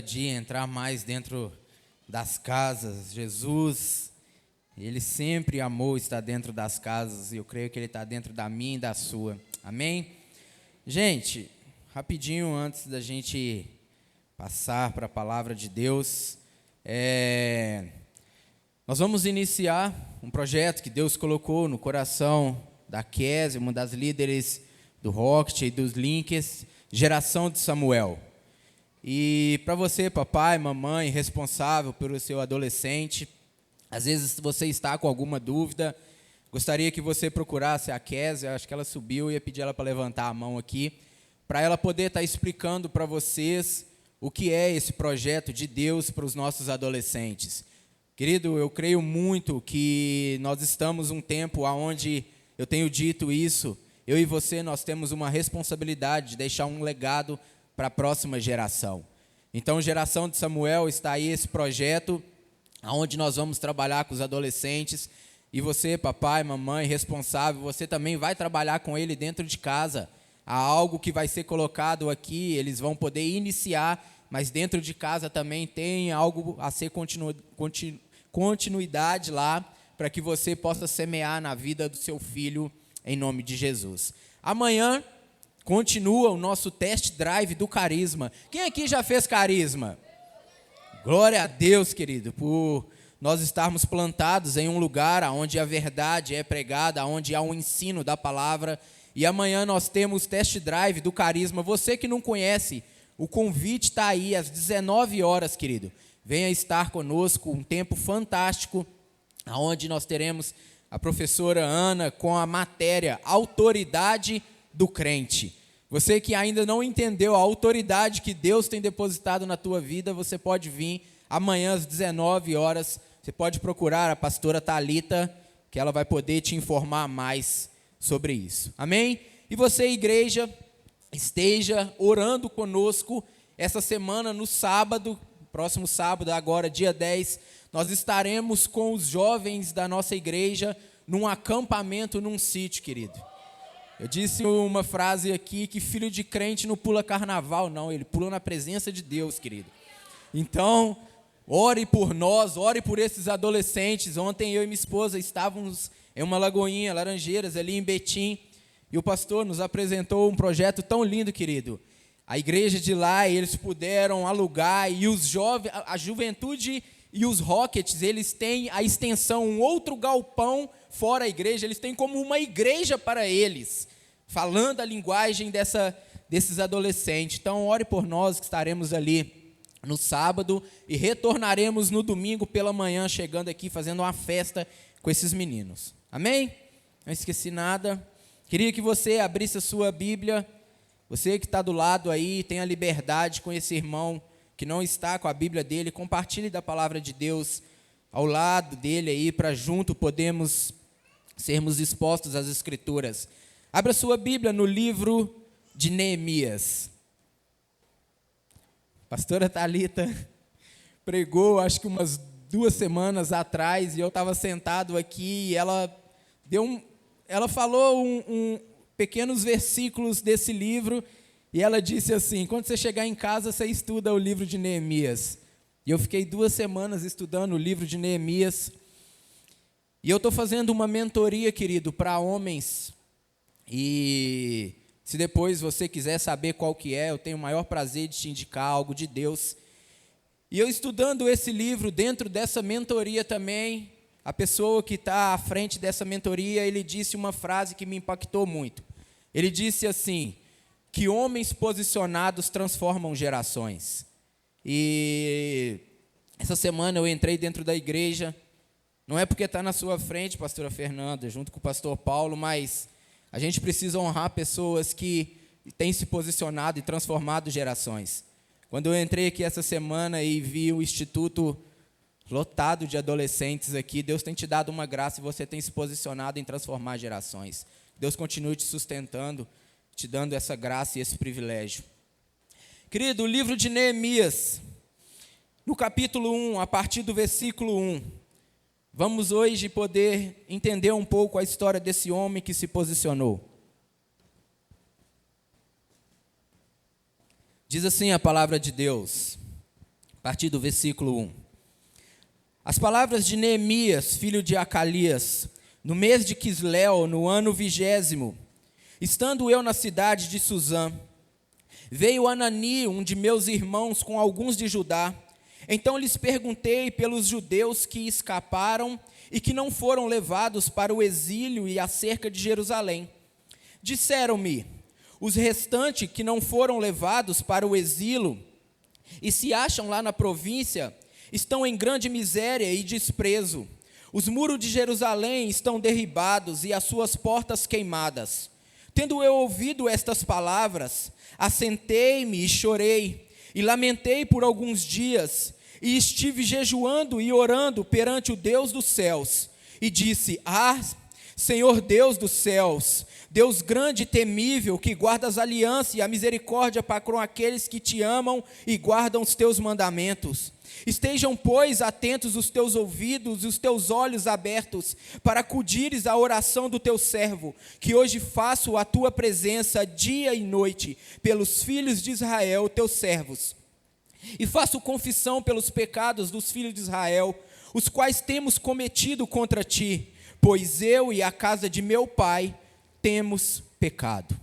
Dia entrar mais dentro das casas. Jesus, Ele sempre amou estar dentro das casas e eu creio que Ele está dentro da minha e da sua. Amém? Gente, rapidinho antes da gente passar para a palavra de Deus, nós vamos iniciar um projeto que Deus colocou no coração da Kézia, uma das líderes do Rocket e dos Linkers, Geração de Samuel. E para você, papai, mamãe, responsável pelo seu adolescente, às vezes você está com alguma dúvida, gostaria que você procurasse a Kézia, acho que ela subiu, ia pedir ela para levantar a mão aqui, para ela poder estar explicando para vocês o que é esse projeto de Deus para os nossos adolescentes. Querido, eu creio muito que nós estamos um tempo onde eu tenho dito isso, eu e você, nós temos uma responsabilidade de deixar um legado para a próxima geração. Então, Geração de Samuel, está aí esse projeto, onde nós vamos trabalhar com os adolescentes, e você, papai, mamãe, responsável, você também vai trabalhar com ele dentro de casa. Há algo que vai ser colocado aqui, eles vão poder iniciar, mas dentro de casa também tem algo a ser continuidade lá, para que você possa semear na vida do seu filho, em nome de Jesus. Amanhã continua o nosso test drive do carisma. Quem aqui já fez carisma? Glória a Deus, querido, por nós estarmos plantados em um lugar onde a verdade é pregada, onde há um ensino da palavra. E amanhã nós temos test drive do carisma. Você que não conhece, o convite está aí às 19 horas, querido. Venha estar conosco, um tempo fantástico, onde nós teremos a professora Ana com a matéria Autoridade do crente. Você que ainda não entendeu a autoridade que Deus tem depositado na tua vida, você pode vir amanhã às 19 horas, você pode procurar a pastora Thalita, que ela vai poder te informar mais sobre isso. Amém? E você, igreja, esteja orando conosco essa semana no sábado, próximo sábado, agora dia 10, nós estaremos com os jovens da nossa igreja num acampamento, num sítio, querido. Eu disse uma frase aqui que filho de crente não pula carnaval, não, ele pula na presença de Deus, querido. Então, ore por nós, ore por esses adolescentes. Ontem eu e minha esposa estávamos em uma lagoinha, Laranjeiras, ali em Betim, e o pastor nos apresentou um projeto tão lindo, querido. A igreja de lá, eles puderam alugar, e os jovens, a juventude e os Rockets, eles têm a extensão, um outro galpão fora a igreja, eles têm como uma igreja para eles, falando a linguagem desses adolescentes. Então, ore por nós que estaremos ali no sábado e retornaremos no domingo pela manhã, chegando aqui, fazendo uma festa com esses meninos. Amém? Não esqueci nada. Queria que você abrisse a sua Bíblia. Você que está do lado aí, tenha liberdade com esse irmão que não está com a Bíblia dele, compartilhe da palavra de Deus ao lado dele aí, para junto podemos sermos expostos às Escrituras. Abra sua Bíblia no livro de Neemias. Pastora Thalita pregou, acho que umas 2 semanas atrás, e eu estava sentado aqui, e ela falou pequenos versículos desse livro, e ela disse assim: quando você chegar em casa, você estuda o livro de Neemias. E eu fiquei 2 semanas estudando o livro de Neemias. E eu estou fazendo uma mentoria, querido, para homens. E se depois você quiser saber qual que é, eu tenho o maior prazer de te indicar algo de Deus. E eu estudando esse livro, dentro dessa mentoria também, a pessoa que está à frente dessa mentoria, ele disse uma frase que me impactou muito. Ele disse assim: que homens posicionados transformam gerações. E essa semana eu entrei dentro da igreja, não é porque está na sua frente, pastora Fernanda, junto com o pastor Paulo, mas a gente precisa honrar pessoas que têm se posicionado e transformado gerações. Quando eu entrei aqui essa semana e vi o instituto lotado de adolescentes aqui, Deus tem te dado uma graça e você tem se posicionado em transformar gerações. Deus continue te sustentando, te dando essa graça e esse privilégio. Querido, o livro de Neemias, no capítulo 1, a partir do versículo 1, vamos hoje poder entender um pouco a história desse homem que se posicionou. Diz assim a palavra de Deus: partir do versículo 1. As palavras de Neemias, filho de Acalias, no mês de Quisleu, no ano 20º, estando eu na cidade de Suzã, veio Anani, um de meus irmãos, com alguns de Judá. Então lhes perguntei pelos judeus que escaparam e que não foram levados para o exílio e acerca de Jerusalém. Disseram-me: os restantes que não foram levados para o exílio e se acham lá na província, estão em grande miséria e desprezo. Os muros de Jerusalém estão derribados e as suas portas queimadas. Tendo eu ouvido estas palavras, assentei-me e chorei, e lamentei por alguns dias, e estive jejuando e orando perante o Deus dos céus, e disse: Senhor Deus dos céus, Deus grande e temível, que guardas a aliança e a misericórdia para com aqueles que te amam e guardam os teus mandamentos. Estejam, pois, atentos os teus ouvidos e os teus olhos abertos, para acudires à oração do teu servo, que hoje faço a tua presença dia e noite, pelos filhos de Israel, teus servos. E faço confissão pelos pecados dos filhos de Israel, os quais temos cometido contra ti, pois eu e a casa de meu pai temos pecado.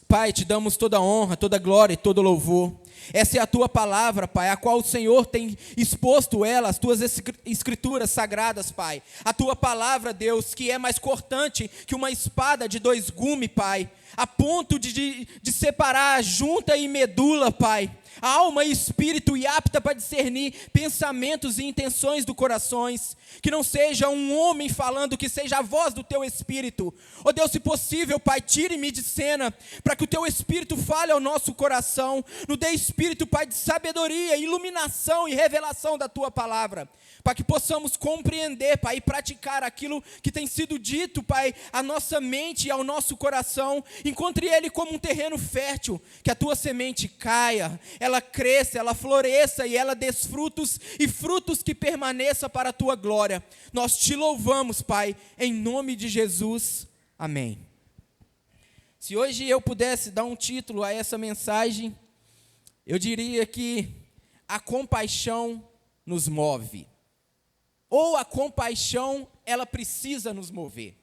Pai, te damos toda honra, toda glória e todo louvor. Essa é a tua palavra, Pai, a qual o Senhor tem exposto ela, as tuas escrituras sagradas, Pai. A tua palavra, Deus, que é mais cortante que uma espada de 2 gumes, Pai, a ponto de separar a junta e medula, Pai, alma e espírito, e apta para discernir pensamentos e intenções do corações. Que não seja um homem falando, que seja a voz do teu Espírito. Ó Deus, se possível, Pai, tire-me de cena, para que o teu Espírito fale ao nosso coração. Nos dê Espírito, Pai, de sabedoria, iluminação e revelação da tua palavra, para que possamos compreender, Pai, e praticar aquilo que tem sido dito, Pai, à nossa mente e ao nosso coração. Encontre ele como um terreno fértil, que a tua semente caia, ela cresça, ela floresça e ela dê frutos, e frutos que permaneçam para a tua glória. Nós te louvamos, Pai, em nome de Jesus, amém. Se hoje eu pudesse dar um título a essa mensagem, eu diria que a compaixão nos move, ou a compaixão, ela precisa nos mover.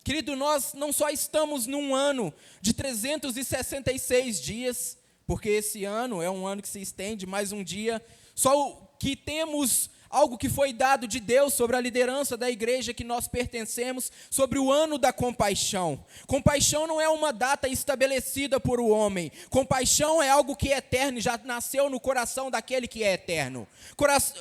Querido, nós não só estamos num ano de 366 dias, porque esse ano é um ano que se estende mais um dia, só que temos algo que foi dado de Deus sobre a liderança da igreja que nós pertencemos, sobre o ano da compaixão. Compaixão não é uma data estabelecida por o homem. Compaixão é algo que é eterno, já nasceu no coração daquele que é eterno.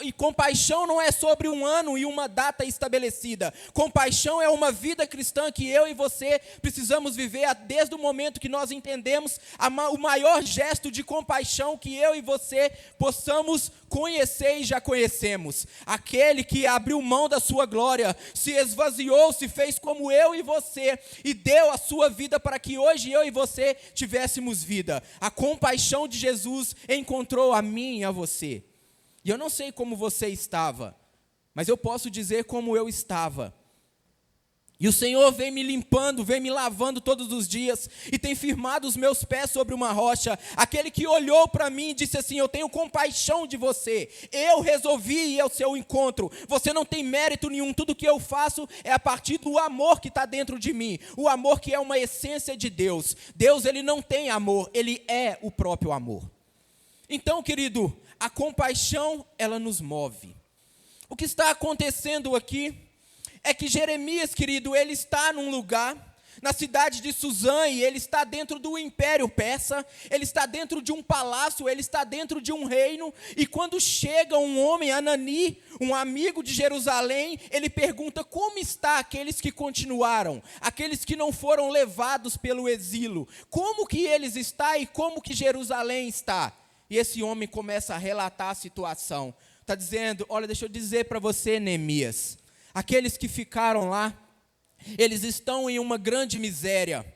E compaixão não é sobre um ano e uma data estabelecida. Compaixão é uma vida cristã que eu e você precisamos viver desde o momento que nós entendemos o maior gesto de compaixão que eu e você possamos conhecer e já conhecemos. Aquele que abriu mão da sua glória, se esvaziou, se fez como eu e você, e deu a sua vida para que hoje eu e você tivéssemos vida. A compaixão de Jesus encontrou a mim e a você. E eu não sei como você estava, mas eu posso dizer como eu estava. E o Senhor vem me limpando, vem me lavando todos os dias, e tem firmado os meus pés sobre uma rocha. Aquele que olhou para mim e disse assim: eu tenho compaixão de você, eu resolvi ir ao seu encontro, você não tem mérito nenhum, tudo que eu faço é a partir do amor que está dentro de mim, o amor que é uma essência de Deus. Deus, ele não tem amor, ele é o próprio amor. Então, querido, a compaixão, ela nos move. O que está acontecendo aqui é que Jeremias, querido, ele está num lugar, na cidade de Suzã, e ele está dentro do império persa, ele está dentro de um palácio, ele está dentro de um reino, e quando chega um homem, Anani, um amigo de Jerusalém, ele pergunta: como está aqueles que continuaram, aqueles que não foram levados pelo exílio, como que eles estão e como que Jerusalém está? E esse homem começa a relatar a situação, está dizendo: olha, deixa eu dizer para você, Neemias, aqueles que ficaram lá, eles estão em uma grande miséria.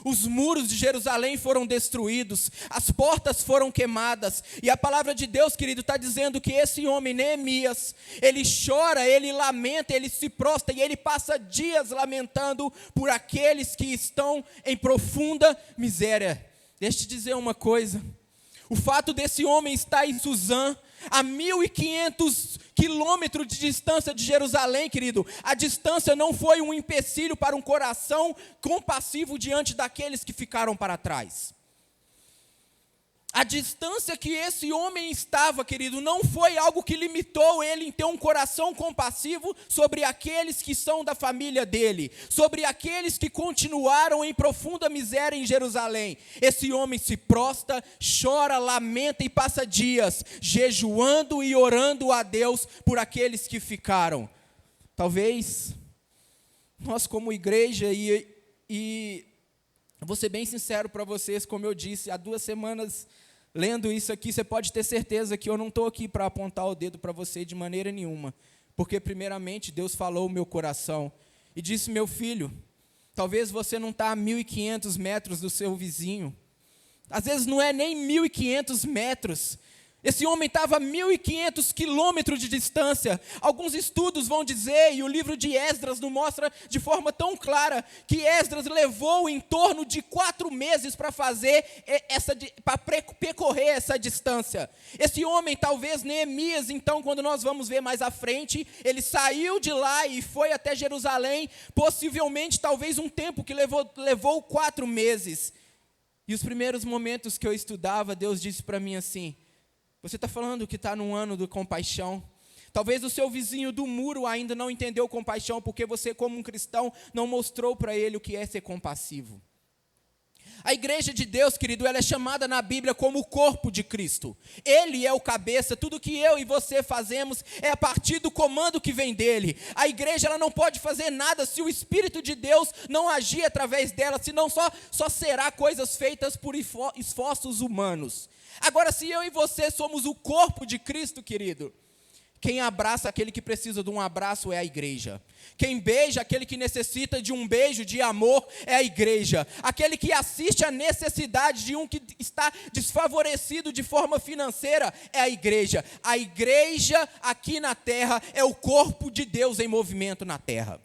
Os muros de Jerusalém foram destruídos, as portas foram queimadas, e a palavra de Deus, querido, está dizendo que esse homem, Neemias, ele chora, ele lamenta, ele se prostra, e ele passa dias lamentando por aqueles que estão em profunda miséria. Deixa eu te dizer uma coisa: o fato desse homem estar em Suzã a 1.500 quilômetros de distância de Jerusalém, querido, a distância não foi um empecilho para um coração compassivo diante daqueles que ficaram para trás. A distância que esse homem estava, querido, não foi algo que limitou ele em ter um coração compassivo sobre aqueles que são da família dele, sobre aqueles que continuaram em profunda miséria em Jerusalém. Esse homem se prostra, chora, lamenta e passa dias jejuando e orando a Deus por aqueles que ficaram. Talvez nós como igreja, e vou ser bem sincero para vocês, como eu disse, há 2 semanas, lendo isso aqui, você pode ter certeza que eu não estou aqui para apontar o dedo para você de maneira nenhuma, porque primeiramente Deus falou o meu coração, e disse: meu filho, talvez você não está a 1.500 metros do seu vizinho, às vezes não é nem 1.500 metros, esse homem estava a 1.500 quilômetros de distância. Alguns estudos vão dizer, e o livro de Esdras nos mostra de forma tão clara, que Esdras levou em torno de 4 meses para percorrer essa distância. Esse homem, talvez Neemias, então, quando nós vamos ver mais à frente, ele saiu de lá e foi até Jerusalém, possivelmente, talvez um tempo que levou 4 meses. E os primeiros momentos que eu estudava, Deus disse para mim assim: você está falando que está num ano de compaixão. Talvez o seu vizinho do muro ainda não entendeu compaixão, porque você, como um cristão, não mostrou para ele o que é ser compassivo. A igreja de Deus, querido, ela é chamada na Bíblia como o corpo de Cristo. Ele é o cabeça, tudo que eu e você fazemos é a partir do comando que vem dele. A igreja ela não pode fazer nada se o Espírito de Deus não agir através dela, senão só será coisas feitas por esforços humanos. Agora, se eu e você somos o corpo de Cristo, querido, quem abraça aquele que precisa de um abraço é a igreja. Quem beija aquele que necessita de um beijo de amor é a igreja. Aquele que assiste à necessidade de um que está desfavorecido de forma financeira é a igreja. A igreja aqui na terra é o corpo de Deus em movimento na terra.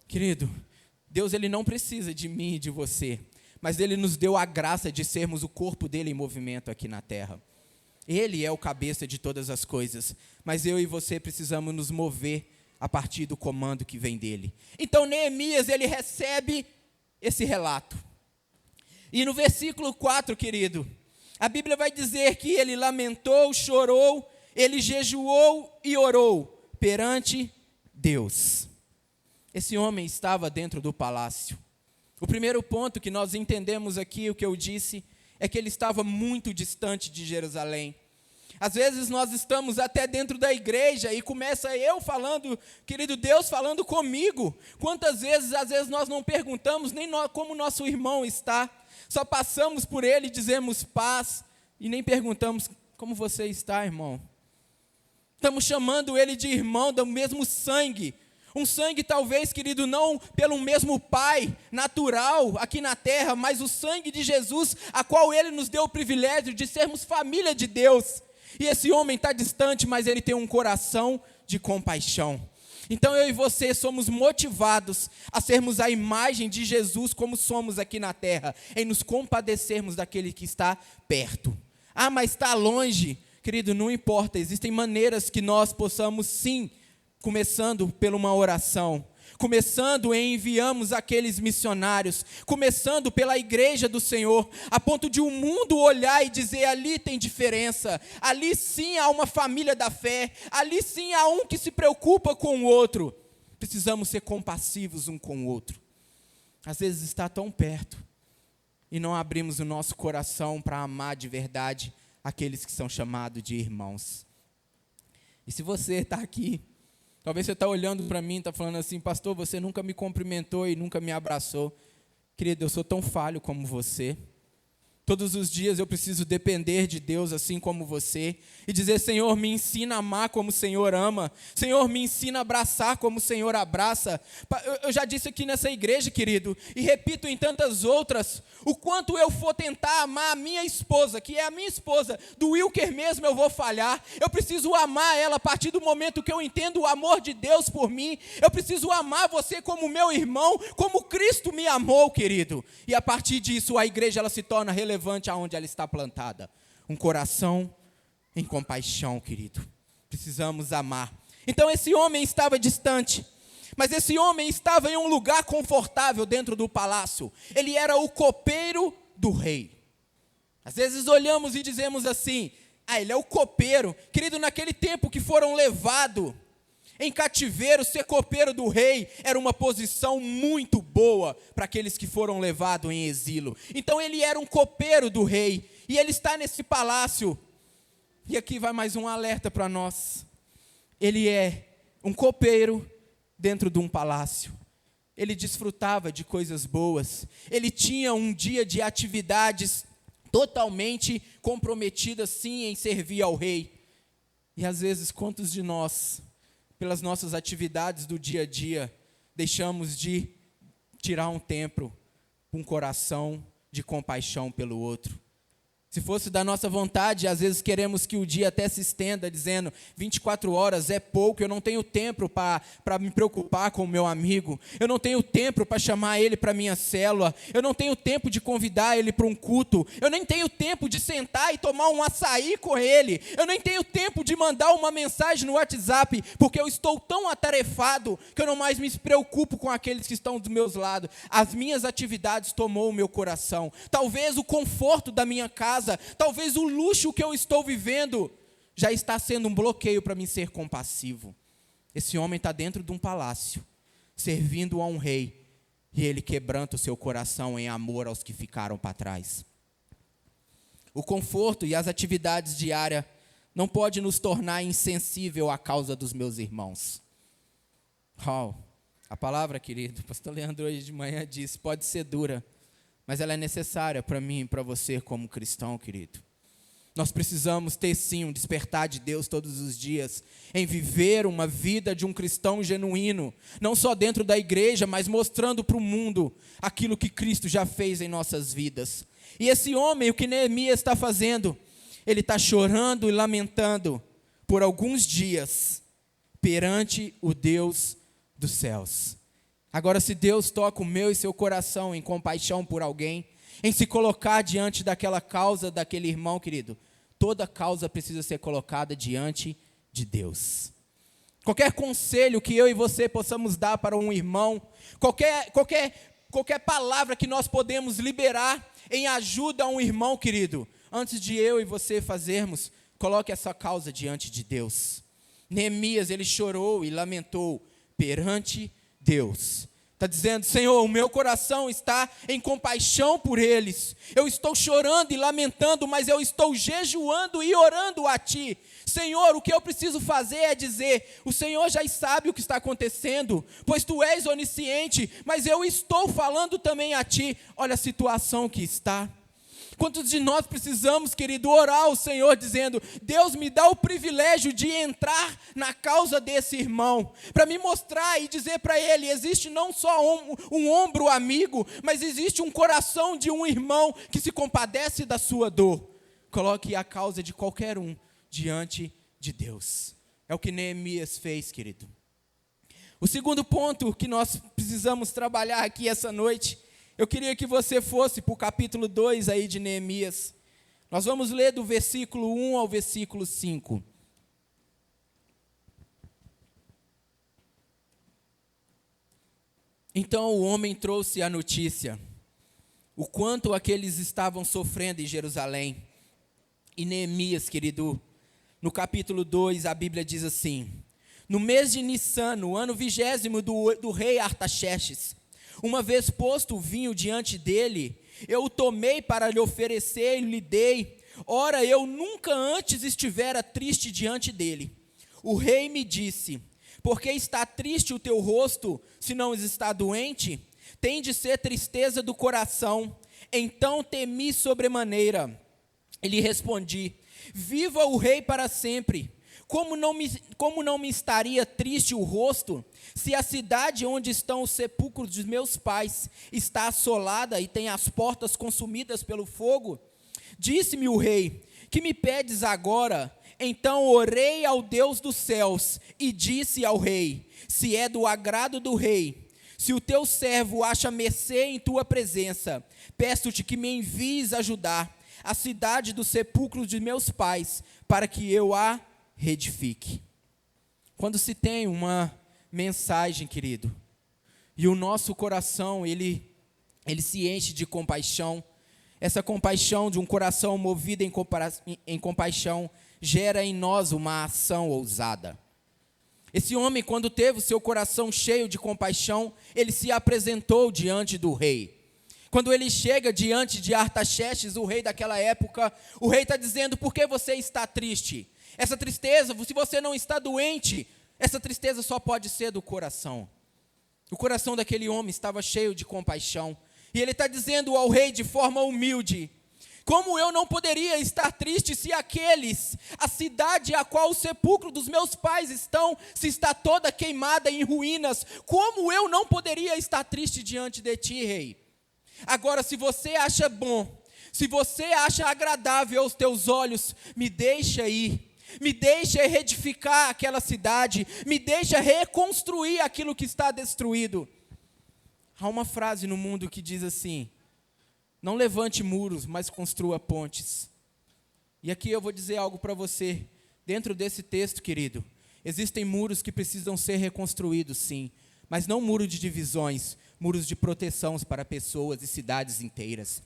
Querido, Deus ele não precisa de mim e de você, mas Ele nos deu a graça de sermos o corpo dEle em movimento aqui na terra. Ele é o cabeça de todas as coisas, mas eu e você precisamos nos mover a partir do comando que vem dEle. Então Neemias, ele recebe esse relato. E no versículo 4, querido, a Bíblia vai dizer que ele lamentou, chorou, ele jejuou e orou perante Deus. Esse homem estava dentro do palácio. O primeiro ponto que nós entendemos aqui, o que eu disse, é que ele estava muito distante de Jerusalém. Às vezes nós estamos até dentro da igreja e começa eu falando, querido Deus falando comigo. Quantas vezes, às vezes nós não perguntamos nem como nosso irmão está, só passamos por ele e dizemos paz e nem perguntamos como você está, irmão. Estamos chamando ele de irmão do mesmo sangue. Um sangue talvez, querido, não pelo mesmo Pai natural aqui na terra, mas o sangue de Jesus, a qual Ele nos deu o privilégio de sermos família de Deus. E esse homem está distante, mas ele tem um coração de compaixão. Então eu e você somos motivados a sermos a imagem de Jesus como somos aqui na terra, em nos compadecermos daquele que está perto. Ah, mas está longe. Querido, não importa, existem maneiras que nós possamos sim, começando por uma oração, começando em enviamos aqueles missionários, começando pela igreja do Senhor, a ponto de o mundo olhar e dizer, ali tem diferença, ali sim há uma família da fé, ali sim há um que se preocupa com o outro. Precisamos ser compassivos um com o outro. Às vezes está tão perto e não abrimos o nosso coração para amar de verdade aqueles que são chamados de irmãos. E se você está aqui, talvez você está olhando para mim e está falando assim, pastor, você nunca me cumprimentou e nunca me abraçou. Querido, eu sou tão falho como você. Todos os dias eu preciso depender de Deus assim como você e dizer, Senhor, me ensina a amar como o Senhor ama. Senhor, me ensina a abraçar como o Senhor abraça. Eu já disse aqui nessa igreja, querido, e repito em tantas outras, o quanto eu for tentar amar a minha esposa, que é a minha esposa, do Wilker mesmo eu vou falhar. Eu preciso amar ela a partir do momento que eu entendo o amor de Deus por mim. Eu preciso amar você como meu irmão, como Cristo me amou, querido. E a partir disso a igreja ela se torna relevante aonde ela está plantada. Um coração em compaixão, querido. Precisamos amar. Então esse homem estava distante, mas esse homem estava em um lugar confortável dentro do palácio. Ele era o copeiro do rei. Às vezes olhamos e dizemos assim: ele é o copeiro. Querido, naquele tempo que foram levados em cativeiro, ser copeiro do rei era uma posição muito boa para aqueles que foram levados em exílio. Então ele era um copeiro do rei, e ele está nesse palácio. E aqui vai mais um alerta para nós. Ele é um copeiro dentro de um palácio. Ele desfrutava de coisas boas. Ele tinha um dia de atividades totalmente comprometidas, sim, em servir ao rei. E às vezes, quantos de nós, pelas nossas atividades do dia a dia, deixamos de tirar um tempo, um coração de compaixão pelo outro? Se fosse da nossa vontade, às vezes queremos que o dia até se estenda, dizendo 24 horas é pouco, eu não tenho tempo para me preocupar com o meu amigo, eu não tenho tempo para chamar ele para a minha célula, eu não tenho tempo de convidar ele para um culto, eu nem tenho tempo de sentar e tomar um açaí com ele, eu nem tenho tempo de mandar uma mensagem no WhatsApp, porque eu estou tão atarefado que eu não mais me preocupo com aqueles que estão dos meus lados. As minhas atividades tomou o meu coração. Talvez o conforto da minha casa, talvez o luxo que eu estou vivendo já está sendo um bloqueio para mim ser compassivo. Esse homem está dentro de um palácio, servindo a um rei, e ele quebranta o seu coração em amor aos que ficaram para trás. O conforto e as atividades diárias não pode nos tornar insensível à causa dos meus irmãos. A palavra, querido, o pastor Leandro hoje de manhã disse, pode ser dura, mas ela é necessária para mim e para você como cristão, querido. Nós precisamos ter sim um despertar de Deus todos os dias, em viver uma vida de um cristão genuíno, não só dentro da igreja, mas mostrando para o mundo aquilo que Cristo já fez em nossas vidas. E esse homem, o que Neemias está fazendo? Ele está chorando e lamentando por alguns dias perante o Deus dos céus. Agora, se Deus toca o meu e seu coração em compaixão por alguém, em se colocar diante daquela causa, daquele irmão, querido, toda causa precisa ser colocada diante de Deus. Qualquer conselho que eu e você possamos dar para um irmão, qualquer palavra que nós podemos liberar em ajuda a um irmão, querido, antes de eu e você fazermos, coloque essa causa diante de Deus. Neemias, ele chorou e lamentou perante Deus. Está dizendo: Senhor, o meu coração está em compaixão por eles. Eu estou chorando e lamentando, mas eu estou jejuando e orando a Ti. Senhor, o que eu preciso fazer é dizer: o Senhor já sabe o que está acontecendo, pois Tu és onisciente, mas eu estou falando também a Ti. Olha a situação que está. Quantos de nós precisamos, querido, orar ao Senhor dizendo: Deus, me dá o privilégio de entrar na causa desse irmão, para me mostrar e dizer para ele, existe não só um ombro amigo, mas existe um coração de um irmão que se compadece da sua dor. Coloque a causa de qualquer um diante de Deus. É o que Neemias fez, querido. O segundo ponto que nós precisamos trabalhar aqui essa noite, eu queria que você fosse para o capítulo 2 aí de Neemias. Nós vamos ler do versículo 1 ao versículo 5. Então o homem trouxe a notícia, o quanto aqueles estavam sofrendo em Jerusalém. E Neemias, querido, no capítulo 2, a Bíblia diz assim: no mês de Nissan, no ano 20º do rei Artaxerxes, uma vez posto o vinho diante dele, eu o tomei para lhe oferecer e lhe dei. Ora, eu nunca antes estivera triste diante dele. O rei me disse: por que está triste o teu rosto, se não está doente? Tem de ser tristeza do coração. Então temi sobremaneira. E lhe respondi: viva o rei para sempre. Como não me estaria triste o rosto, se a cidade onde estão os sepulcros dos meus pais está assolada e tem as portas consumidas pelo fogo? Disse-me o rei: que me pedes agora? Então orei ao Deus dos céus e disse ao rei: se é do agrado do rei, se o teu servo acha mercê em tua presença, peço-te que me envies ajudar a cidade dos sepulcros de meus pais, para que eu a reedifique. Quando se tem uma mensagem, querido, e o nosso coração, ele se enche de compaixão, essa compaixão de um coração movido em compaixão, gera em nós uma ação ousada. Esse homem, quando teve o seu coração cheio de compaixão, ele se apresentou diante do rei. Quando ele chega diante de Artaxerxes, o rei daquela época, o rei está dizendo: por que você está triste? Essa tristeza, se você não está doente, essa tristeza só pode ser do coração. O coração daquele homem estava cheio de compaixão. E ele está dizendo ao rei de forma humilde: como eu não poderia estar triste se a cidade a qual o sepulcro dos meus pais estão, se está toda queimada em ruínas, como eu não poderia estar triste diante de ti, rei? Agora, se você acha bom, se você acha agradável aos teus olhos, me deixa ir, me deixa reedificar aquela cidade, me deixa reconstruir aquilo que está destruído. Há uma frase no mundo que diz assim: não levante muros, mas construa pontes. E aqui eu vou dizer algo para você. Dentro desse texto, querido, existem muros que precisam ser reconstruídos, sim, mas não muros de divisões, muros de proteção para pessoas e cidades inteiras.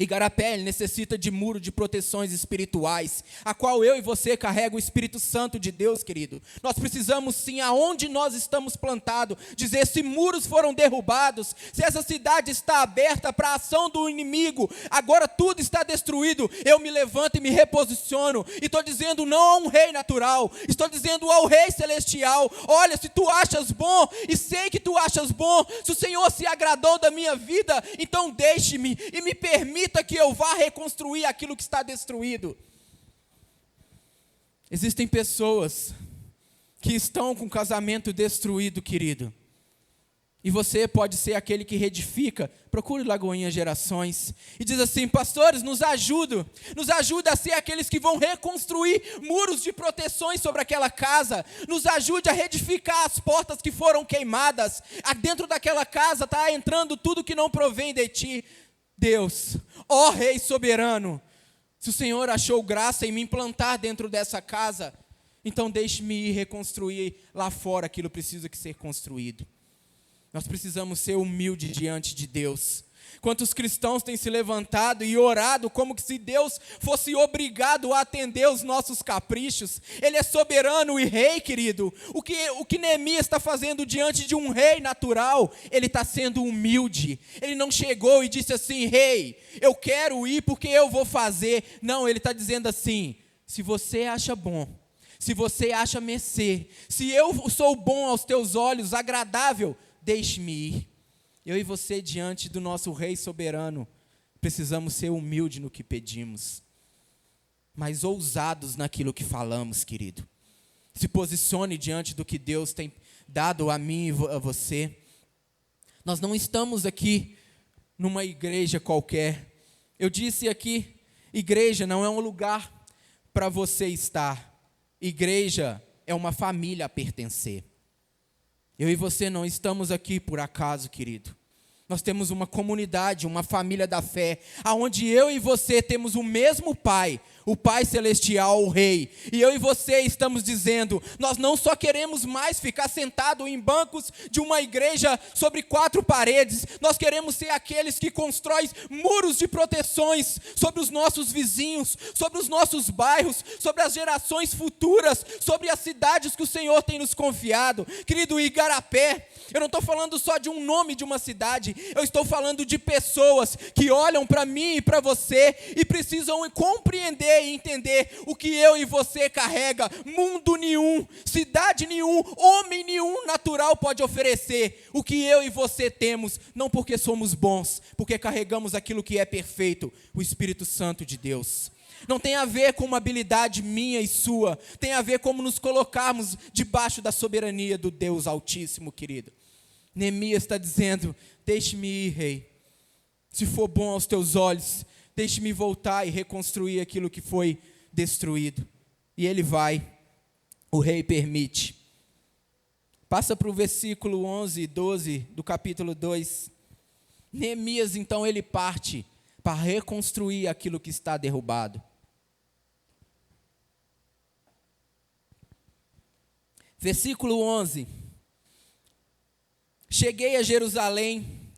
Igarapé necessita de muro de proteções espirituais, a qual eu e você carrega o Espírito Santo de Deus, querido. Nós precisamos sim, aonde nós estamos plantados, dizer se muros foram derrubados, se essa cidade está aberta para a ação do inimigo, agora tudo está destruído, eu me levanto e me reposiciono, e estou dizendo não a um rei natural, estou dizendo ao rei celestial: olha, se tu achas bom, e sei que tu achas bom, se o Senhor se agradou da minha vida, então deixe-me e me permita que eu vá reconstruir aquilo que está destruído. Existem pessoas que estão com o casamento destruído, querido, e você pode ser aquele que reedifica. Procure Lagoinha Gerações e diz assim: pastores, nos ajuda a ser aqueles que vão reconstruir muros de proteções sobre aquela casa, nos ajude a reedificar as portas que foram queimadas. Dentro daquela casa está entrando tudo que não provém de ti. Deus, ó Rei soberano, se o Senhor achou graça em me implantar dentro dessa casa, então deixe-me ir reconstruir lá fora aquilo que precisa ser construído. Nós precisamos ser humildes diante de Deus. Quantos cristãos têm se levantado e orado como que se Deus fosse obrigado a atender os nossos caprichos? Ele é soberano e rei, querido. O que Neemias está fazendo diante de um rei natural? Ele está sendo humilde. Ele não chegou e disse assim: rei, eu quero ir porque eu vou fazer. Não, ele está dizendo assim: se você acha bom, se você acha mercê, se eu sou bom aos teus olhos, agradável, deixe-me ir. Eu e você, diante do nosso Rei soberano, precisamos ser humildes no que pedimos, mas ousados naquilo que falamos, querido. Se posicione diante do que Deus tem dado a mim e a você. Nós não estamos aqui numa igreja qualquer. Eu disse aqui, igreja não é um lugar para você estar. Igreja é uma família a pertencer. Eu e você não estamos aqui por acaso, querido. Nós temos uma comunidade, uma família da fé, aonde eu e você temos o mesmo Pai, o Pai Celestial, o Rei. E eu e você estamos dizendo, nós não só queremos mais ficar sentados em bancos de uma igreja sobre 4 paredes, nós queremos ser aqueles que constroem muros de proteções sobre os nossos vizinhos, sobre os nossos bairros, sobre as gerações futuras, sobre as cidades que o Senhor tem nos confiado. Querido, Igarapé, eu não estou falando só de um nome de uma cidade, eu estou falando de pessoas que olham para mim e para você e precisam compreender e entender o que eu e você carrega. Mundo nenhum, cidade nenhum, homem nenhum natural pode oferecer o que eu e você temos, não porque somos bons, porque carregamos aquilo que é perfeito, o Espírito Santo de Deus. Não tem a ver com uma habilidade minha e sua, tem a ver como nos colocarmos debaixo da soberania do Deus Altíssimo, querido. Neemias está dizendo, deixe-me ir, rei, se for bom aos teus olhos, deixe-me voltar e reconstruir aquilo que foi destruído. E ele vai, o rei permite. Passa para o versículo 11 e 12 do capítulo 2. Neemias, então, ele parte para reconstruir aquilo que está derrubado. Versículo 11. Cheguei a Jerusalém,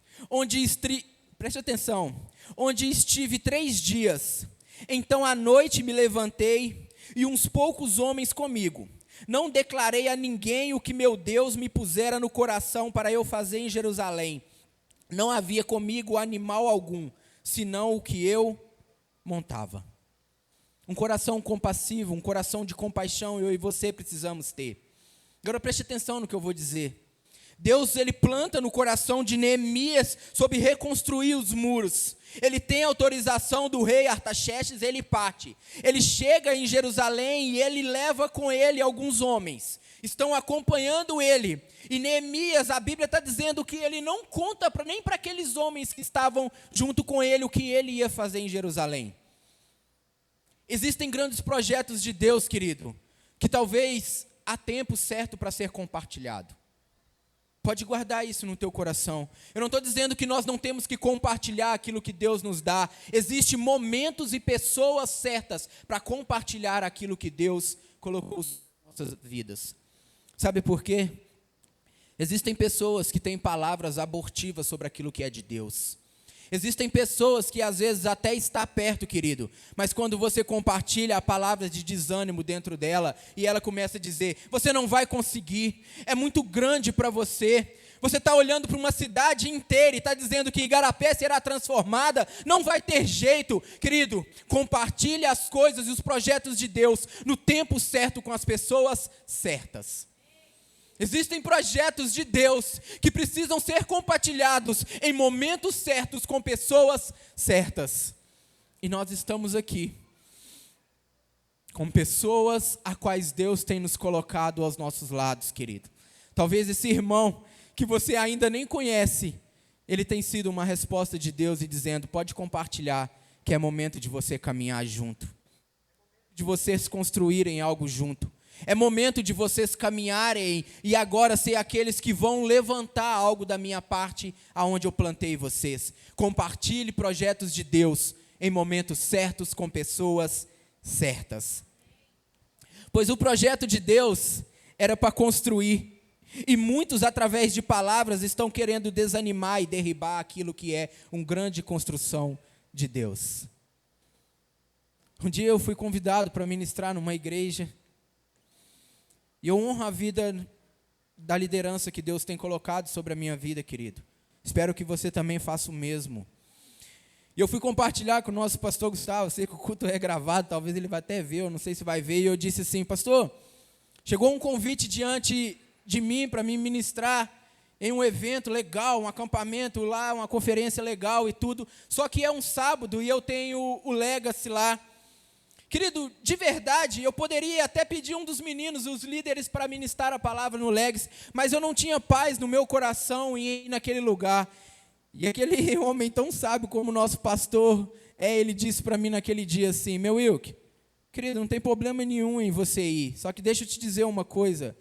preste atenção, onde estive 3 dias. Então à noite me levantei e uns poucos homens comigo. Não declarei a ninguém o que meu Deus me pusera no coração para eu fazer em Jerusalém. Não havia comigo animal algum, senão o que eu montava. Um coração compassivo, um coração de compaixão, eu e você precisamos ter. Agora preste atenção no que eu vou dizer. Deus, ele planta no coração de Neemias sobre reconstruir os muros. Ele tem autorização do rei Artaxerxes, ele parte. Ele chega em Jerusalém e ele leva com ele alguns homens. Estão acompanhando ele. E Neemias, a Bíblia está dizendo que ele não conta nem para aqueles homens que estavam junto com ele o que ele ia fazer em Jerusalém. Existem grandes projetos de Deus, querido, que talvez há tempo certo para ser compartilhado. Pode guardar isso no teu coração. Eu não estou dizendo que nós não temos que compartilhar aquilo que Deus nos dá. Existem momentos e pessoas certas para compartilhar aquilo que Deus colocou nas nossas vidas. Sabe por quê? Existem pessoas que têm palavras abortivas sobre aquilo que é de Deus. Existem pessoas que às vezes até está perto, querido, mas quando você compartilha a palavra de desânimo dentro dela, e ela começa a dizer, você não vai conseguir, é muito grande para você, você está olhando para uma cidade inteira e está dizendo que Igarapé será transformada, não vai ter jeito, querido, compartilhe as coisas e os projetos de Deus no tempo certo com as pessoas certas. Existem projetos de Deus que precisam ser compartilhados em momentos certos com pessoas certas. E nós estamos aqui com pessoas a quais Deus tem nos colocado aos nossos lados, querido. Talvez esse irmão que você ainda nem conhece, ele tem sido uma resposta de Deus e dizendo, pode compartilhar, que é momento de você caminhar junto, de vocês construírem algo junto. É momento de vocês caminharem e agora ser aqueles que vão levantar algo da minha parte aonde eu plantei vocês. Compartilhe projetos de Deus em momentos certos com pessoas certas. Pois o projeto de Deus era para construir. E muitos, através de palavras, estão querendo desanimar e derribar aquilo que é uma grande construção de Deus. Um dia eu fui convidado para ministrar numa igreja. E eu honro a vida da liderança que Deus tem colocado sobre a minha vida, querido. Espero que você também faça o mesmo. E eu fui compartilhar com o nosso pastor Gustavo, sei que o culto é gravado, talvez ele vai até ver, eu não sei se vai ver. E eu disse assim, pastor, chegou um convite diante de mim para me ministrar em um evento legal, um acampamento lá, uma conferência legal e tudo. Só que é um sábado e eu tenho o Legacy lá. Querido, de verdade, eu poderia até pedir um dos meninos, os líderes, para ministrar a palavra no Legacy, mas eu não tinha paz no meu coração em ir naquele lugar. E aquele homem tão sábio como o nosso pastor, ele disse para mim naquele dia assim, meu Wilk, querido, não tem problema nenhum em você ir, só que deixa eu te dizer uma coisa,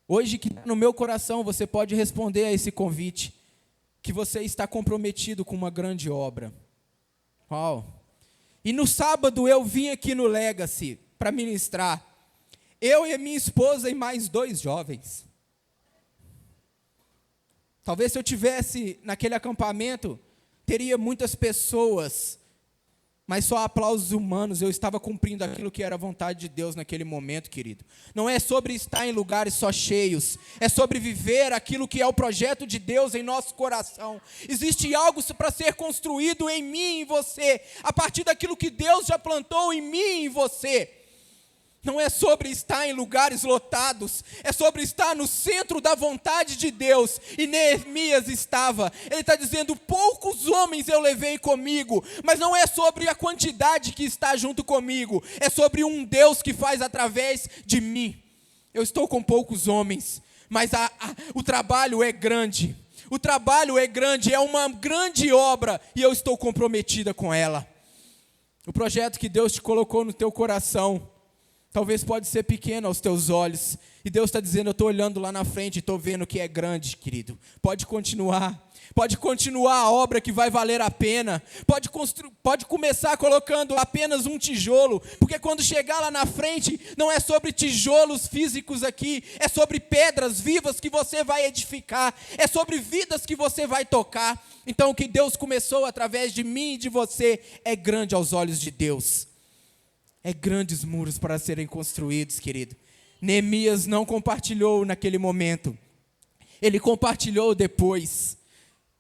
hoje que no meu coração você pode responder a esse convite, que você está comprometido com uma grande obra. Uau! E no sábado eu vim aqui no Legacy para ministrar. Eu e a minha esposa e mais 2 jovens. Talvez se eu tivesse naquele acampamento, teria muitas pessoas, mas só aplausos humanos. Eu estava cumprindo aquilo que era a vontade de Deus naquele momento, querido. Não é sobre estar em lugares só cheios, é sobre viver aquilo que é o projeto de Deus em nosso coração. Existe algo para ser construído em mim e em você, a partir daquilo que Deus já plantou em mim e em você. Não é sobre estar em lugares lotados, é sobre estar no centro da vontade de Deus. E Neemias estava, ele está dizendo, poucos homens eu levei comigo, mas não é sobre a quantidade que está junto comigo, é sobre um Deus que faz através de mim. Eu estou com poucos homens, mas o trabalho é grande, o trabalho é grande, é uma grande obra e eu estou comprometida com ela. O projeto que Deus te colocou no teu coração, Talvez pode ser pequeno aos teus olhos. E Deus está dizendo, eu estou olhando lá na frente e estou vendo que é grande, querido. Pode continuar. Pode continuar a obra que vai valer a pena. Pode começar colocando apenas um tijolo. Porque quando chegar lá na frente, não é sobre tijolos físicos aqui. É sobre pedras vivas que você vai edificar. É sobre vidas que você vai tocar. Então o que Deus começou através de mim e de você é grande aos olhos de Deus. É grandes muros para serem construídos, querido. Neemias não compartilhou naquele momento. Ele compartilhou depois.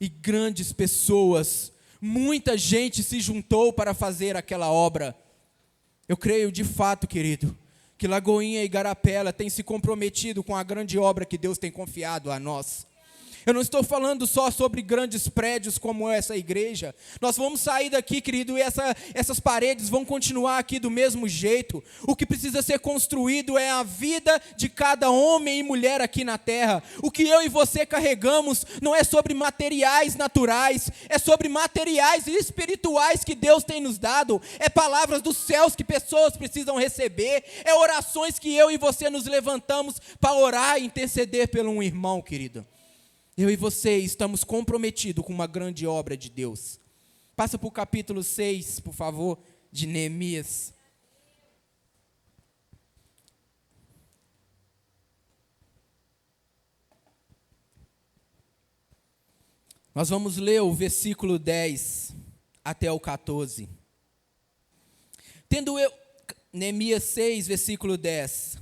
E grandes pessoas, muita gente se juntou para fazer aquela obra. Eu creio de fato, querido, que Lagoinha e Igarapé têm se comprometido com a grande obra que Deus tem confiado a nós. Eu não estou falando só sobre grandes prédios como essa igreja. Nós vamos sair daqui, querido, e essas paredes vão continuar aqui do mesmo jeito. O que precisa ser construído é a vida de cada homem e mulher aqui na terra. O que eu e você carregamos não é sobre materiais naturais, é sobre materiais espirituais que Deus tem nos dado. É palavras dos céus que pessoas precisam receber. É orações que eu e você nos levantamos para orar e interceder por um irmão, querido. Eu e você estamos comprometidos com uma grande obra de Deus. Passa para o capítulo 6, por favor, de Neemias. Nós vamos ler o versículo 10 até o 14. Neemias 6, versículo 10.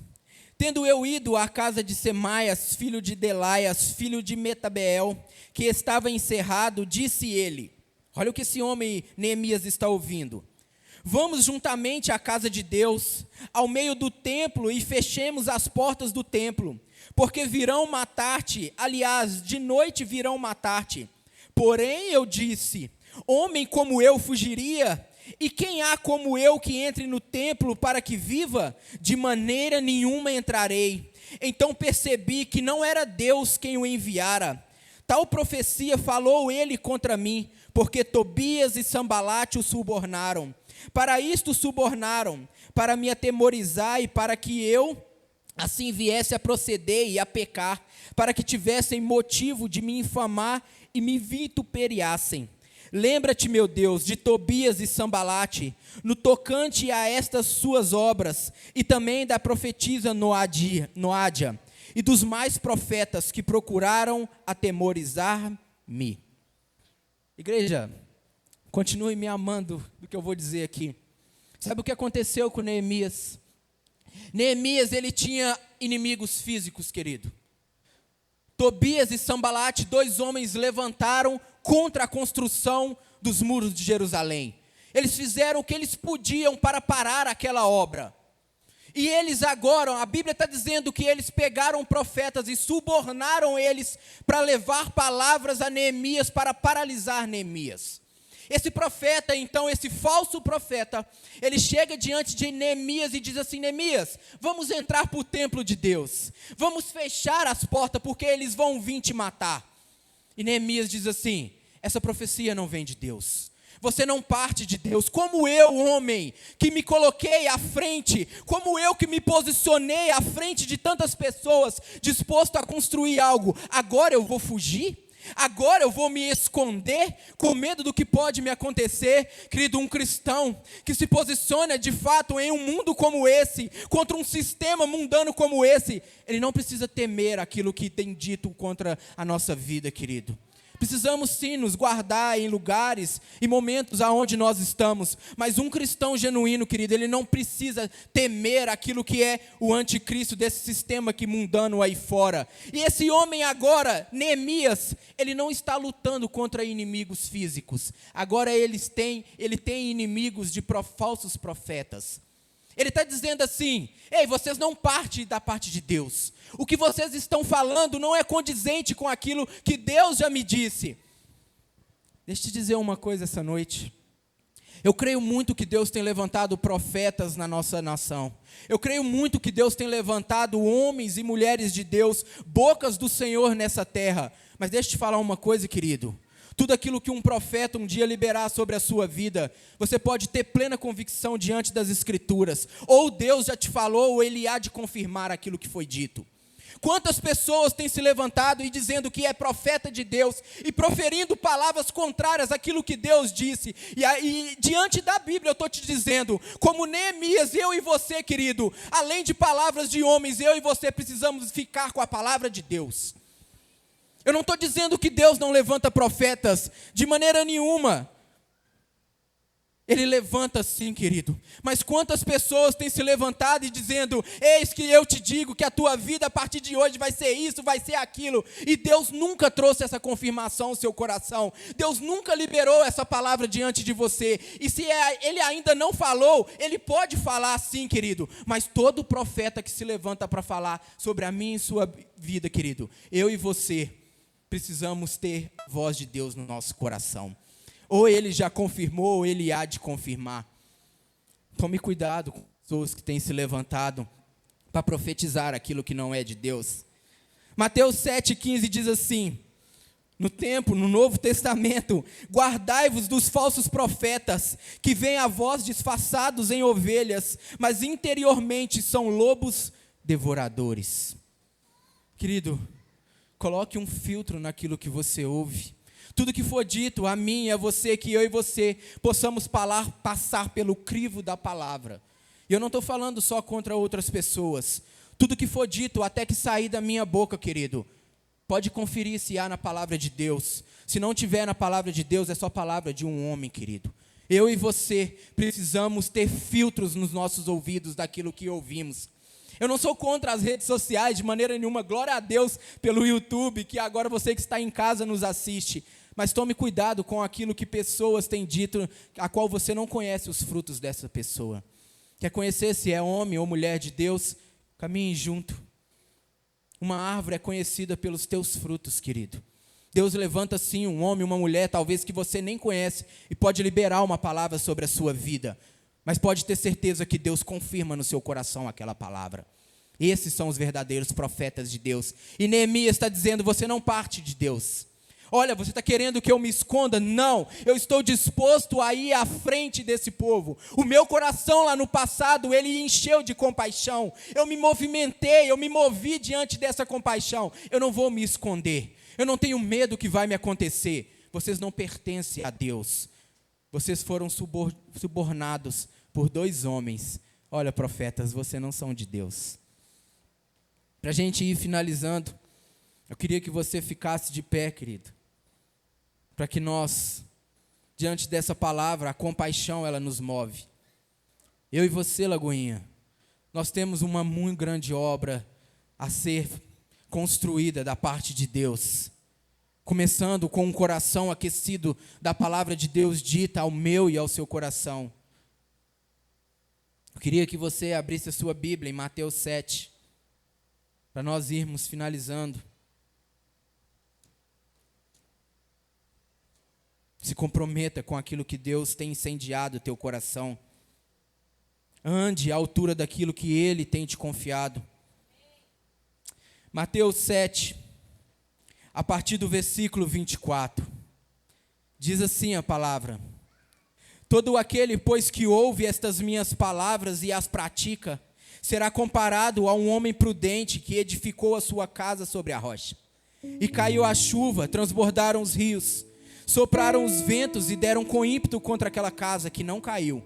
Tendo eu ido à casa de Semaias, filho de Delaias, filho de Metabeel, que estava encerrado, disse ele, olha o que esse homem Neemias está ouvindo. Vamos juntamente à casa de Deus, ao meio do templo, e fechemos as portas do templo, porque virão matar-te, aliás, de noite virão matar-te. Porém eu disse, homem como eu fugiria? E quem há como eu que entre no templo para que viva? De maneira nenhuma entrarei. Então percebi que não era Deus quem o enviara. Tal profecia falou ele contra mim, porque Tobias e Sambalate o subornaram. Para isto subornaram, para me atemorizar e para que eu assim viesse a proceder e a pecar, para que tivessem motivo de me infamar e me vituperiassem. Lembra-te, meu Deus, de Tobias e Sambalate, no tocante a estas suas obras, e também da profetisa Noádia, e dos mais profetas que procuraram atemorizar-me. Igreja, continue me amando do que eu vou dizer aqui. Sabe o que aconteceu com Neemias? Neemias, ele tinha inimigos físicos, querido. Tobias e Sambalate, 2 homens levantaram contra a construção dos muros de Jerusalém. Eles fizeram o que eles podiam para parar aquela obra. E eles agora, a Bíblia está dizendo que eles pegaram profetas e subornaram eles para levar palavras a Neemias para paralisar Neemias. Esse profeta, então, esse falso profeta, ele chega diante de Neemias e diz assim, Neemias, vamos entrar para o templo de Deus, vamos fechar as portas porque eles vão vir te matar. E Neemias diz assim, essa profecia não vem de Deus, você não parte de Deus, como eu, homem, que me coloquei à frente, como eu que me posicionei à frente de tantas pessoas, disposto a construir algo, agora eu vou fugir? Agora eu vou me esconder com medo do que pode me acontecer? Querido, um cristão que se posiciona de fato em um mundo como esse, contra um sistema mundano como esse, ele não precisa temer aquilo que tem dito contra a nossa vida, querido. Precisamos sim nos guardar em lugares e momentos aonde nós estamos, mas um cristão genuíno, querido, ele não precisa temer aquilo que é o anticristo desse sistema que mundano aí fora. E esse homem agora, Neemias, ele não está lutando contra inimigos físicos, agora ele tem inimigos de falsos profetas. Ele está dizendo assim, ei, vocês não partem da parte de Deus. O que vocês estão falando não é condizente com aquilo que Deus já me disse. Deixa eu te dizer uma coisa essa noite. Eu creio muito que Deus tem levantado profetas na nossa nação. Eu creio muito que Deus tem levantado homens e mulheres de Deus, bocas do Senhor nessa terra. Mas deixa eu te falar uma coisa, querido. Tudo aquilo que um profeta um dia liberar sobre a sua vida, você pode ter plena convicção diante das Escrituras. Ou Deus já te falou, ou Ele há de confirmar aquilo que foi dito. Quantas pessoas têm se levantado e dizendo que é profeta de Deus e proferindo palavras contrárias àquilo que Deus disse. E diante da Bíblia eu estou te dizendo, como Neemias, eu e você, querido, além de palavras de homens, eu e você precisamos ficar com a palavra de Deus. Eu não estou dizendo que Deus não levanta profetas, de maneira nenhuma. Ele levanta sim, querido. Mas quantas pessoas têm se levantado e dizendo, eis que eu te digo que a tua vida a partir de hoje vai ser isso, vai ser aquilo. E Deus nunca trouxe essa confirmação ao seu coração. Deus nunca liberou essa palavra diante de você. E se Ele ainda não falou, Ele pode falar sim, querido. Mas todo profeta que se levanta para falar sobre a minha e sua vida, querido, eu e você precisamos ter a voz de Deus no nosso coração. Ou Ele já confirmou, ou Ele há de confirmar. Tome cuidado com pessoas que têm se levantado para profetizar aquilo que não é de Deus. Mateus 7,15 diz assim, no Novo Testamento, guardai-vos dos falsos profetas, que vêm a vós disfarçados em ovelhas, mas interiormente são lobos devoradores. Querido, coloque um filtro naquilo que você ouve. Tudo que for dito a mim e a você, que eu e você possamos passar pelo crivo da palavra. E eu não estou falando só contra outras pessoas. Tudo que for dito, até que sair da minha boca, querido, pode conferir se há na palavra de Deus. Se não tiver na palavra de Deus, é só palavra de um homem, querido. Eu e você precisamos ter filtros nos nossos ouvidos daquilo que ouvimos. Eu não sou contra as redes sociais de maneira nenhuma. Glória a Deus pelo YouTube, que agora você que está em casa nos assiste. Mas tome cuidado com aquilo que pessoas têm dito, a qual você não conhece os frutos dessa pessoa. Quer conhecer se é homem ou mulher de Deus? Caminhe junto. Uma árvore é conhecida pelos teus frutos, querido. Deus levanta sim um homem, uma mulher, talvez que você nem conhece, e pode liberar uma palavra sobre a sua vida. Mas pode ter certeza que Deus confirma no seu coração aquela palavra. Esses são os verdadeiros profetas de Deus. E Neemias está dizendo, você não parte de Deus. Olha, você está querendo que eu me esconda? Não, eu estou disposto a ir à frente desse povo. O meu coração lá no passado, ele encheu de compaixão. Eu me movimentei, eu me movi diante dessa compaixão. Eu não vou me esconder. Eu não tenho medo que vai me acontecer. Vocês não pertencem a Deus. Vocês foram subornados por 2 homens. Olha, profetas, vocês não são de Deus. Para a gente ir finalizando, eu queria que você ficasse de pé, querido. Para que nós, diante dessa palavra, a compaixão, ela nos move. Eu e você, Lagoinha, nós temos uma muito grande obra a ser construída da parte de Deus. Começando com um coração aquecido da palavra de Deus dita ao meu e ao seu coração. Eu queria que você abrisse a sua Bíblia em Mateus 7, para nós irmos finalizando. Se comprometa com aquilo que Deus tem incendiado o teu coração. Ande à altura daquilo que Ele tem te confiado. Mateus 7, a partir do versículo 24. Diz assim a palavra: todo aquele, pois, que ouve estas minhas palavras e as pratica, será comparado a um homem prudente que edificou a sua casa sobre a rocha. E caiu a chuva, transbordaram os rios, sopraram os ventos e deram com ímpeto contra aquela casa, que não caiu,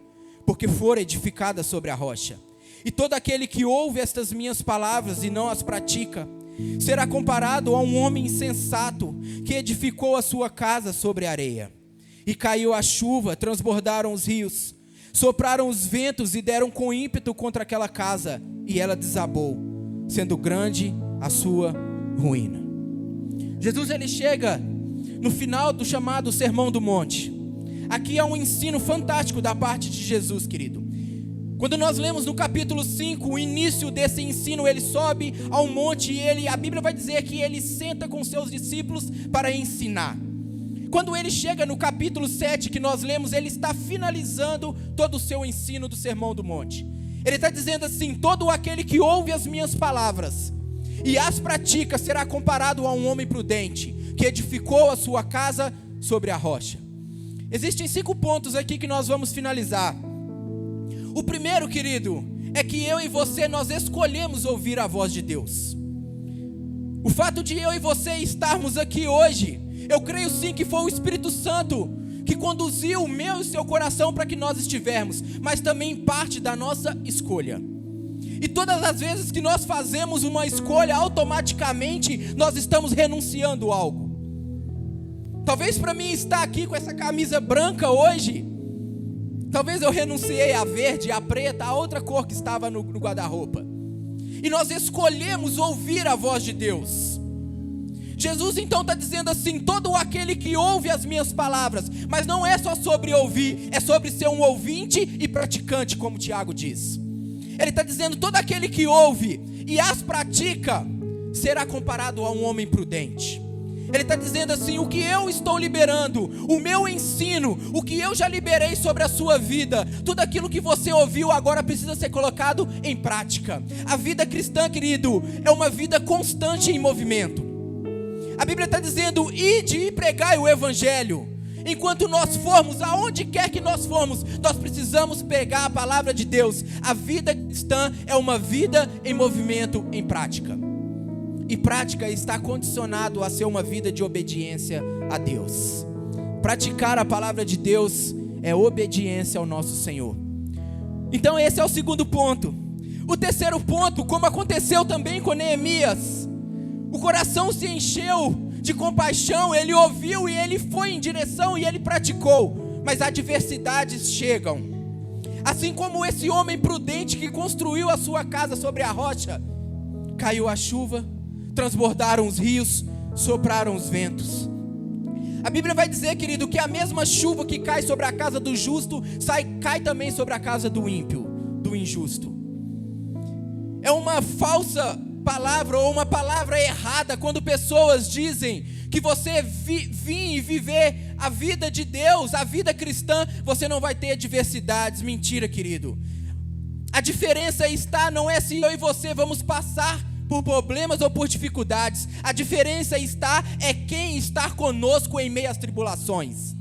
porque fora edificada sobre a rocha. E todo aquele que ouve estas minhas palavras e não as pratica, será comparado a um homem insensato, que edificou a sua casa sobre a areia. E caiu a chuva, transbordaram os rios, sopraram os ventos e deram com ímpeto contra aquela casa, e ela desabou, sendo grande a sua ruína. Jesus, ele chega no final do chamado Sermão do Monte. Aqui há um ensino fantástico da parte de Jesus, querido. Quando nós lemos no capítulo 5, o início desse ensino, ele sobe ao monte e a Bíblia vai dizer que ele senta com seus discípulos para ensinar. Quando ele chega no capítulo 7 que nós lemos, ele está finalizando todo o seu ensino do Sermão do Monte. Ele está dizendo assim: todo aquele que ouve as minhas palavras e as pratica será comparado a um homem prudente, que edificou a sua casa sobre a rocha. Existem 5 pontos aqui que nós vamos finalizar. O primeiro, querido, é que eu e você, nós escolhemos ouvir a voz de Deus. O fato de eu e você estarmos aqui hoje, eu creio sim que foi o Espírito Santo que conduziu o meu e o seu coração para que nós estivermos, mas também parte da nossa escolha. E todas as vezes que nós fazemos uma escolha, automaticamente nós estamos renunciando a algo. Talvez para mim estar aqui com essa camisa branca hoje, talvez eu renunciei a verde, a preta, a outra cor que estava no guarda-roupa. E nós escolhemos ouvir a voz de Deus. Jesus então está dizendo assim: todo aquele que ouve as minhas palavras, mas não é só sobre ouvir, é sobre ser um ouvinte e praticante, como Tiago diz. Ele está dizendo: todo aquele que ouve e as pratica, será comparado a um homem prudente. Ele está dizendo assim: o que eu estou liberando, o meu ensino, o que eu já liberei sobre a sua vida, tudo aquilo que você ouviu agora precisa ser colocado em prática. A vida cristã, querido, é uma vida constante em movimento. A Bíblia está dizendo: ide e pregai o Evangelho. Enquanto nós formos, aonde quer que nós formos, nós precisamos pregar a palavra de Deus. A vida cristã é uma vida em movimento, em prática. E prática está condicionado a ser uma vida de obediência a Deus. Praticar a palavra de Deus é obediência ao nosso Senhor. Então esse é o segundo ponto. O terceiro ponto, como aconteceu também com Neemias, o coração se encheu de compaixão, ele ouviu e ele foi em direção e ele praticou, mas adversidades chegam. Assim como esse homem prudente que construiu a sua casa sobre a rocha, caiu a chuva, transbordaram os rios, sopraram os ventos. A Bíblia vai dizer, querido, que a mesma chuva que cai sobre a casa do justo, cai também sobre a casa do ímpio, do injusto. É uma falsa palavra ou uma palavra errada quando pessoas dizem que você vir e viver a vida de Deus, a vida cristã, você não vai ter adversidades. Mentira, querido. A diferença está, não é se eu e você vamos passar por problemas ou por dificuldades. A diferença está é quem está conosco em meio às tribulações.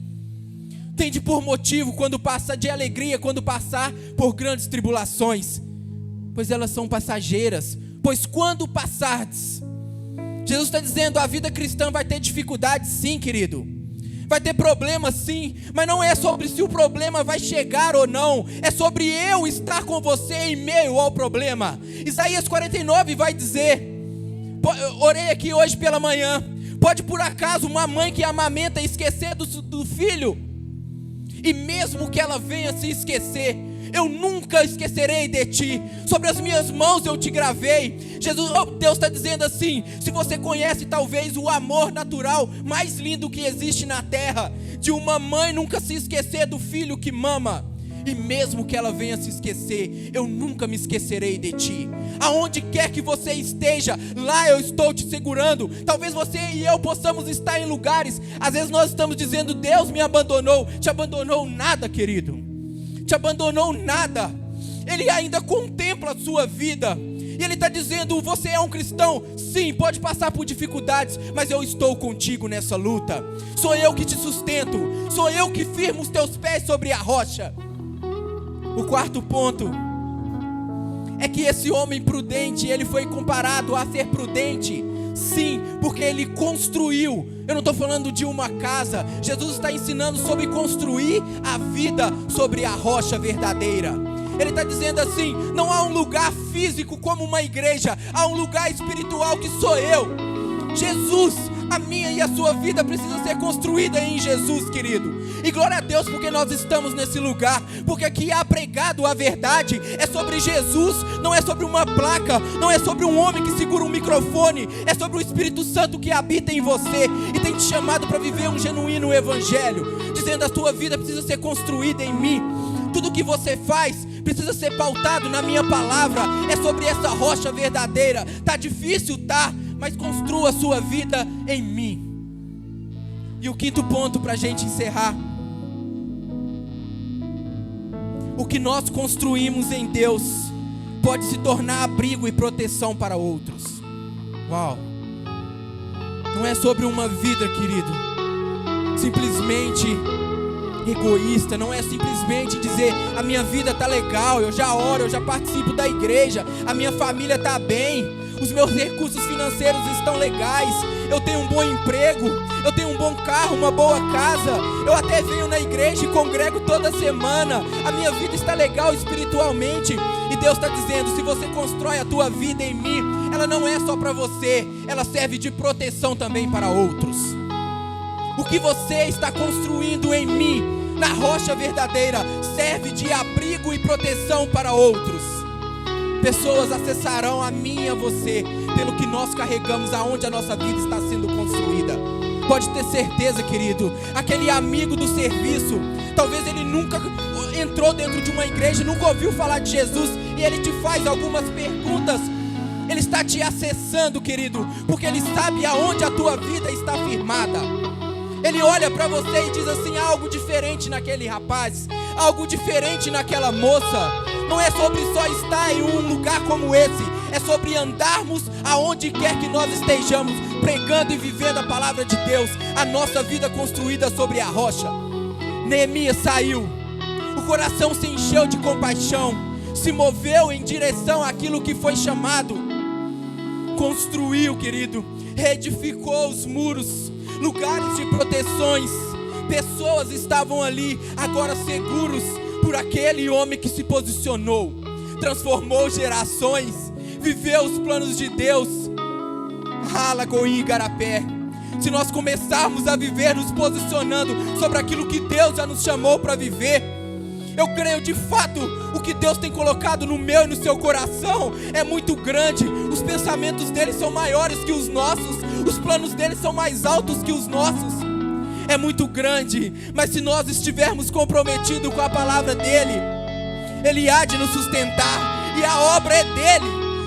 Tende por motivo quando passa de alegria, quando passar por grandes tribulações, pois elas são passageiras. Pois quando passardes, Jesus está dizendo, a vida cristã vai ter dificuldades sim, querido. Vai ter problemas sim, mas não é sobre se o problema vai chegar ou não, é sobre eu estar com você em meio ao problema. Isaías 49 vai dizer, orei aqui hoje pela manhã, pode por acaso uma mãe que amamenta esquecer do filho? E mesmo que ela venha se esquecer, eu nunca esquecerei de ti, sobre as minhas mãos eu te gravei. Deus está dizendo assim, se você conhece talvez o amor natural mais lindo que existe na terra, de uma mãe nunca se esquecer do filho que mama, e mesmo que ela venha se esquecer, eu nunca me esquecerei de ti. Aonde quer que você esteja, lá eu estou te segurando. Talvez você e eu possamos estar em lugares, às vezes nós estamos dizendo, Deus me abandonou. Te abandonou nada, querido. Te abandonou nada. Ele ainda contempla a sua vida. E Ele está dizendo, você é um cristão? Sim, pode passar por dificuldades, mas eu estou contigo nessa luta. Sou eu que te sustento, sou eu que firmo os teus pés sobre a rocha. O quarto ponto é que esse homem prudente, ele foi comparado a ser prudente. Sim, porque ele construiu. Eu não estou falando de uma casa. Jesus está ensinando sobre construir a vida sobre a rocha verdadeira. Ele está dizendo assim, não há um lugar físico como uma igreja, há um lugar espiritual que sou eu. Jesus, a minha e a sua vida precisa ser construída em Jesus, querido. E glória a Deus porque nós estamos nesse lugar, porque aqui há pregado a verdade, é sobre Jesus, não é sobre uma placa, não é sobre um homem que segura um microfone, é sobre o Espírito Santo que habita em você e tem te chamado para viver um genuíno evangelho, dizendo a tua vida precisa ser construída em mim. Tudo que você faz precisa ser pautado na minha palavra, é sobre essa rocha verdadeira. Tá difícil, tá, mas construa a sua vida em mim. E o quinto ponto para a gente encerrar, o que nós construímos em Deus pode se tornar abrigo e proteção para outros. Uau! Não é sobre uma vida, querido, simplesmente egoísta, não é simplesmente dizer: a minha vida está legal, eu já oro, eu já participo da igreja, a minha família está bem, os meus recursos financeiros estão legais, eu tenho um bom emprego, eu tenho um bom carro, uma boa casa, eu até venho na igreja e congrego toda semana, a minha vida está legal espiritualmente. E Deus está dizendo: se você constrói a tua vida em mim, ela não é só para você, ela serve de proteção também para outros. O que você está construindo em mim, na rocha verdadeira, serve de abrigo e proteção para outros. Pessoas acessarão a mim e a você pelo que nós carregamos, aonde a nossa vida está sendo construída. Pode ter certeza, querido, aquele amigo do serviço, talvez ele nunca entrou dentro de uma igreja, nunca ouviu falar de Jesus, e ele te faz algumas perguntas. Ele está te acessando, querido, porque ele sabe aonde a tua vida está firmada. Ele olha para você e diz assim: há algo diferente naquele rapaz, algo diferente naquela moça. Não é sobre só estar em um lugar como esse, é sobre andarmos aonde quer que nós estejamos, pregando e vivendo a palavra de Deus, a nossa vida construída sobre a rocha. Neemias saiu, o coração se encheu de compaixão, se moveu em direção àquilo que foi chamado, construiu, querido, reedificou os muros, lugares de proteções. Pessoas estavam ali agora seguros por aquele homem que se posicionou, transformou gerações, viveu os planos de Deus. Alagoí, Igarapé. Se nós começarmos a viver nos posicionando sobre aquilo que Deus já nos chamou para viver, eu creio de fato, o que Deus tem colocado no meu e no seu coração é muito grande. Os pensamentos dele são maiores que os nossos, os planos dele são mais altos que os nossos. É muito grande, mas se nós estivermos comprometidos com a palavra dele, ele há de nos sustentar, e a obra é dele,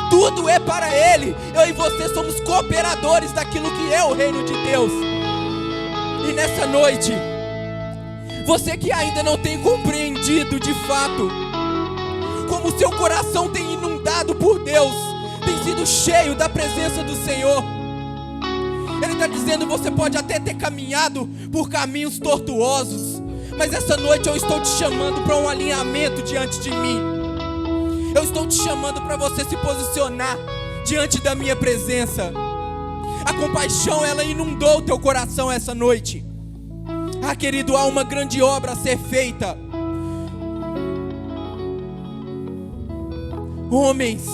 tudo é para ele. Eu e você somos cooperadores daquilo que é o reino de Deus. E nessa noite, você que ainda não tem compreendido de fato como o seu coração tem inundado por Deus, tem sido cheio da presença do Senhor, Ele está dizendo: você pode até ter caminhado por caminhos tortuosos, mas essa noite eu estou te chamando para um alinhamento diante de mim. Eu estou te chamando para você se posicionar diante da minha presença. A compaixão, ela inundou o teu coração essa noite. Ah, querido, há uma grande obra a ser feita. Homens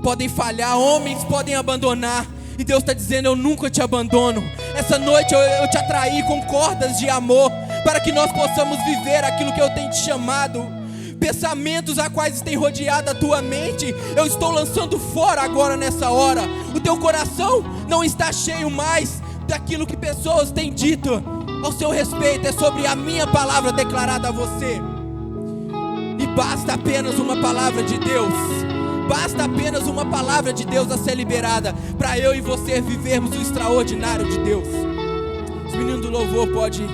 podem falhar, homens podem abandonar, e Deus está dizendo: eu nunca te abandono. Essa noite eu te atraí com cordas de amor, para que nós possamos viver aquilo que eu tenho te chamado. Pensamentos a quais tem rodeado a tua mente, eu estou lançando fora agora nessa hora. O teu coração não está cheio mais daquilo que pessoas têm dito ao seu respeito, é sobre a minha palavra declarada a você. E basta apenas uma palavra de Deus, basta apenas uma palavra de Deus a ser liberada, para eu e você vivermos o extraordinário de Deus. Os meninos do louvor podem